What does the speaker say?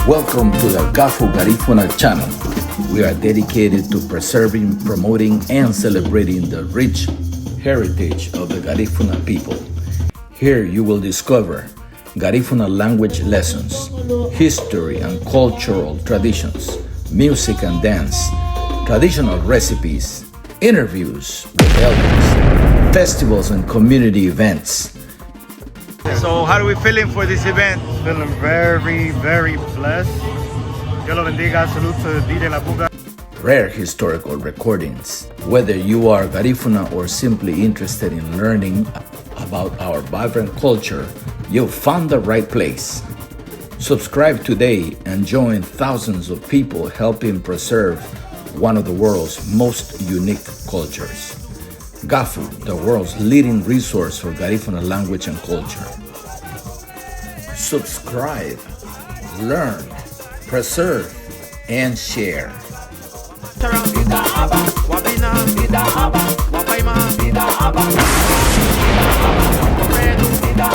Welcome to the GAHFU Garifuna channel. We are dedicated to preserving, promoting, and celebrating the rich heritage of the Garifuna people. Here you will discover Garifuna language lessons, history and cultural traditions, music and dance, traditional recipes, interviews with elders, festivals and community events. So how are we feeling for this event? Feeling very, very blessed. Dios lo bendiga. Salute to DJ La Puga. Rare historical recordings. Whether you are Garifuna or simply interested in learning about our vibrant culture, you've found the right place. Subscribe today and join thousands of people helping preserve one of the world's most unique cultures. GAHFU, the world's leading resource for Garifuna language and culture. Subscribe, learn, preserve, and share. Vida